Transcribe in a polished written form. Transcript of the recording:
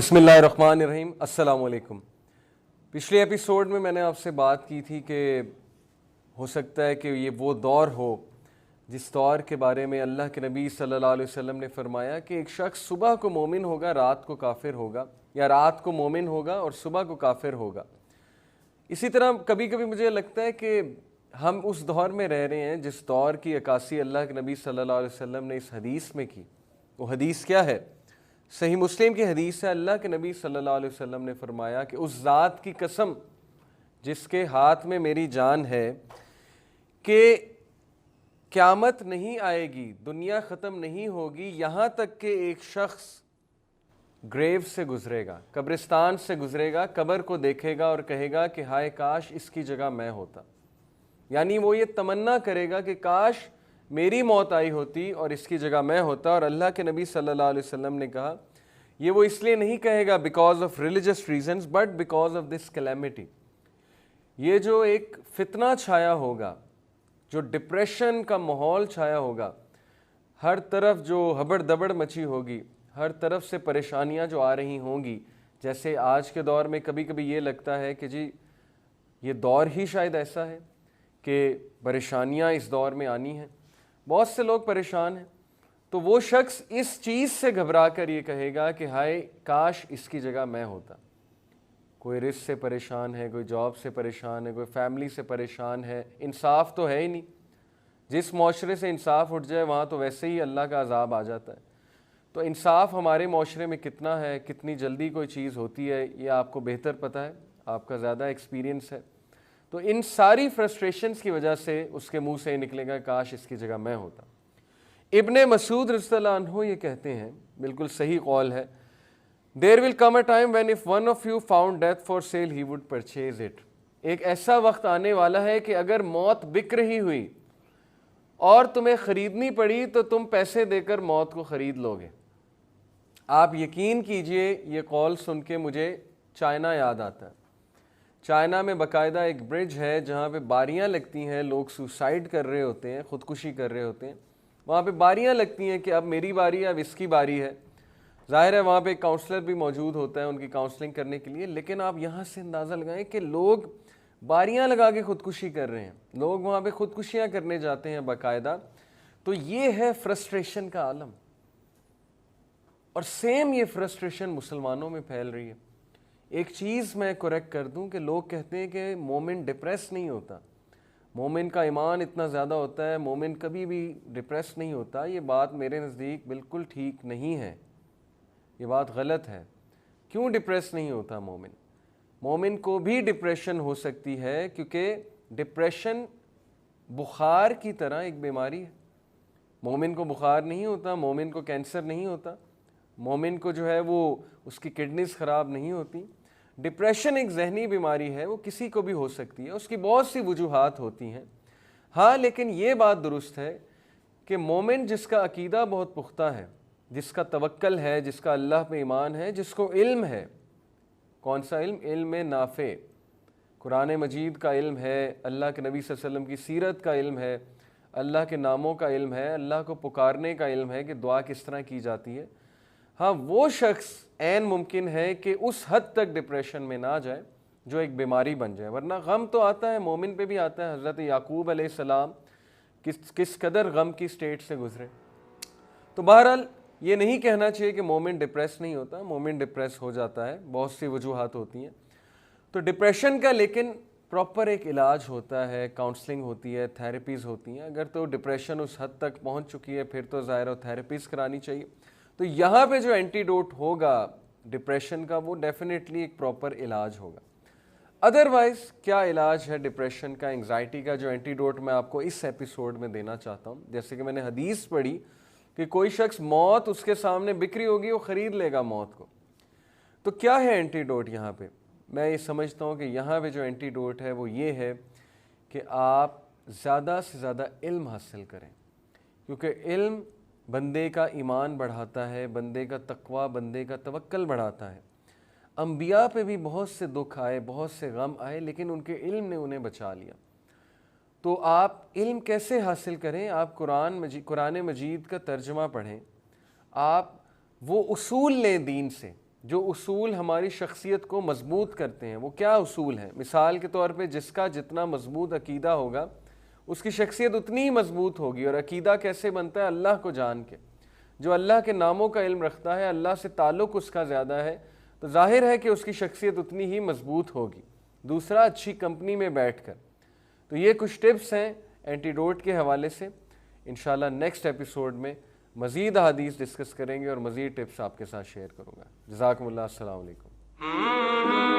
بسم اللہ الرحمن الرحیم۔ السلام علیکم۔ پچھلے ایپیسوڈ میں نے آپ سے بات کی تھی کہ ہو سکتا ہے کہ یہ وہ دور ہو جس دور کے بارے میں اللہ کے نبی صلی اللہ علیہ وسلم نے فرمایا کہ ایک شخص صبح کو مومن ہوگا، رات کو کافر ہوگا، یا رات کو مومن ہوگا اور صبح کو کافر ہوگا۔ اسی طرح کبھی کبھی مجھے لگتا ہے کہ ہم اس دور میں رہ رہے ہیں جس دور کی عکاسی اللہ کے نبی صلی اللہ علیہ وسلم نے اس حدیث میں کی۔ وہ حدیث کیا ہے؟ صحیح مسلم کی حدیث ہے۔ اللہ کے نبی صلی اللہ علیہ وسلم نے فرمایا کہ اس ذات کی قسم جس کے ہاتھ میں میری جان ہے کہ قیامت نہیں آئے گی، دنیا ختم نہیں ہوگی یہاں تک کہ ایک شخص گریو سے گزرے گا، قبرستان سے گزرے گا، قبر کو دیکھے گا اور کہے گا کہ ہائے کاش اس کی جگہ میں ہوتا۔ یعنی وہ یہ تمنا کرے گا کہ کاش میری موت آئی ہوتی اور اس کی جگہ میں ہوتا۔ اور اللہ کے نبی صلی اللہ علیہ وسلم نے کہا یہ وہ اس لیے نہیں کہے گا because of religious reasons but because of this calamity. یہ جو ایک فتنہ چھایا ہوگا، جو ڈپریشن کا ماحول چھایا ہوگا، ہر طرف جو ہبڑ دبڑ مچی ہوگی، ہر طرف سے پریشانیاں جو آ رہی ہوں گی، جیسے آج کے دور میں کبھی کبھی یہ لگتا ہے کہ جی یہ دور ہی شاید ایسا ہے کہ پریشانیاں اس دور میں آنی ہیں، بہت سے لوگ پریشان ہیں۔ تو وہ شخص اس چیز سے گھبرا کر یہ کہے گا کہ ہائے کاش اس کی جگہ میں ہوتا۔ کوئی رزق سے پریشان ہے، کوئی جاب سے پریشان ہے، کوئی فیملی سے پریشان ہے، انصاف تو ہے ہی نہیں۔ جس معاشرے سے انصاف اٹھ جائے وہاں تو ویسے ہی اللہ کا عذاب آ جاتا ہے۔ تو انصاف ہمارے معاشرے میں کتنا ہے، کتنی جلدی کوئی چیز ہوتی ہے، یہ آپ کو بہتر پتہ ہے، آپ کا زیادہ ایکسپیرینس ہے۔ تو ان ساری فرسٹریشنز کی وجہ سے اس کے منہ سے نکلے گا کاش اس کی جگہ میں ہوتا۔ ابن مسعود رضی اللہ عنہ یہ کہتے ہیں، بالکل صحیح قول ہے، There will come a time when if one of you found death for sale he would purchase it۔ ایک ایسا وقت آنے والا ہے کہ اگر موت بک رہی ہوئی اور تمہیں خریدنی پڑی تو تم پیسے دے کر موت کو خرید لو گے۔ آپ یقین کیجئے یہ قول سن کے مجھے چائنا یاد آتا ہے۔ چائنا میں باقاعدہ ایک برج ہے جہاں پہ باریاں لگتی ہیں، لوگ سوسائڈ کر رہے ہوتے ہیں، خودکشی کر رہے ہوتے ہیں، وہاں پہ باریاں لگتی ہیں کہ اب میری باری ہے، اب اس کی باری ہے۔ ظاہر ہے وہاں پہ ایک کاؤنسلر بھی موجود ہوتا ہے ان کی کاؤنسلنگ کرنے کے لیے، لیکن آپ یہاں سے اندازہ لگائیں کہ لوگ باریاں لگا کے خودکشی کر رہے ہیں، لوگ وہاں پہ خودکشیاں کرنے جاتے ہیں باقاعدہ۔ تو یہ ہے فرسٹریشن کا عالم، اور سیم یہ فرسٹریشن مسلمانوں میں پھیل رہی ہے۔ ایک چیز میں کریکٹ کر دوں کہ لوگ کہتے ہیں کہ مومن ڈپریس نہیں ہوتا، مومن کا ایمان اتنا زیادہ ہوتا ہے، مومن کبھی بھی ڈپریس نہیں ہوتا۔ یہ بات میرے نزدیک بالکل ٹھیک نہیں ہے، یہ بات غلط ہے۔ کیوں ڈپریس نہیں ہوتا مومن؟ مومن کو بھی ڈپریشن ہو سکتی ہے، کیونکہ ڈپریشن بخار کی طرح ایک بیماری ہے۔ مومن کو بخار نہیں ہوتا، مومن کو کینسر نہیں ہوتا، مومن کو جو ہے وہ اس کی کڈنیز خراب نہیں ہوتی۔ ڈپریشن ایک ذہنی بیماری ہے، وہ کسی کو بھی ہو سکتی ہے، اس کی بہت سی وجوہات ہوتی ہیں۔ ہاں لیکن یہ بات درست ہے کہ مومن جس کا عقیدہ بہت پختہ ہے، جس کا توکل ہے، جس کا اللہ پہ ایمان ہے، جس کو علم ہے، کون سا علم؟ علم نافع، قرآن مجید کا علم ہے، اللہ کے نبی صلی اللہ علیہ وسلم کی سیرت کا علم ہے، اللہ کے ناموں کا علم ہے، اللہ کو پکارنے کا علم ہے کہ دعا کس طرح کی جاتی ہے۔ ہاں وہ شخص عین ممکن ہے کہ اس حد تک ڈپریشن میں نہ جائے جو ایک بیماری بن جائے، ورنہ غم تو آتا ہے، مومن پہ بھی آتا ہے۔ حضرت یعقوب علیہ السلام کس قدر غم کی سٹیٹ سے گزرے۔ تو بہرحال یہ نہیں کہنا چاہیے کہ مومن ڈپریس نہیں ہوتا، مومن ڈپریس ہو جاتا ہے، بہت سی وجوہات ہوتی ہیں۔ تو ڈپریشن کا لیکن پراپر ایک علاج ہوتا ہے، کاؤنسلنگ ہوتی ہے، تھیراپیز ہوتی ہیں۔ اگر تو ڈپریشن اس حد تک پہنچ چکی ہے پھر تو ظاہر ہے تھیراپیز کرانی چاہیے۔ تو یہاں پہ جو اینٹی ڈوٹ ہوگا ڈپریشن کا وہ ڈیفینیٹلی ایک پراپر علاج ہوگا۔ ادروائز کیا علاج ہے ڈپریشن کا، انگزائٹی کا؟ جو اینٹی ڈوٹ میں آپ کو اس ایپیسوڈ میں دینا چاہتا ہوں، جیسے کہ میں نے حدیث پڑھی کہ کوئی شخص موت اس کے سامنے بکری ہوگی وہ خرید لے گا موت کو۔ تو کیا ہے اینٹی ڈوٹ یہاں پہ؟ میں یہ سمجھتا ہوں کہ یہاں پہ جو اینٹی ڈوٹ ہے وہ یہ ہے کہ آپ زیادہ سے زیادہ علم حاصل کریں، کیونکہ علم بندے کا ایمان بڑھاتا ہے، بندے کا تقوی، بندے کا توکل بڑھاتا ہے۔ انبیاء پہ بھی بہت سے دکھ آئے، بہت سے غم آئے، لیکن ان کے علم نے انہیں بچا لیا۔ تو آپ علم کیسے حاصل کریں؟ آپ قرآن مجید کا ترجمہ پڑھیں، آپ وہ اصول لیں دین سے جو اصول ہماری شخصیت کو مضبوط کرتے ہیں وہ کیا اصول ہیں؟ مثال کے طور پہ جس کا جتنا مضبوط عقیدہ ہوگا اس کی شخصیت اتنی ہی مضبوط ہوگی. اور عقیدہ کیسے بنتا ہے؟ اللہ کو جان کے. جو اللہ کے ناموں کا علم رکھتا ہے, اللہ سے تعلق اس کا زیادہ ہے, تو ظاہر ہے کہ اس کی شخصیت اتنی ہی مضبوط ہوگی. دوسرا, اچھی کمپنی میں بیٹھ کر. تو یہ کچھ ٹپس ہیں اینٹیڈوٹ کے حوالے سے. انشاءاللہ نیکسٹ ایپیسوڈ میں مزید احادیث ڈسکس کریں گے اور مزید ٹپس آپ کے ساتھ شیئر کروں گا. جزاکم اللہ. السلام علیکم.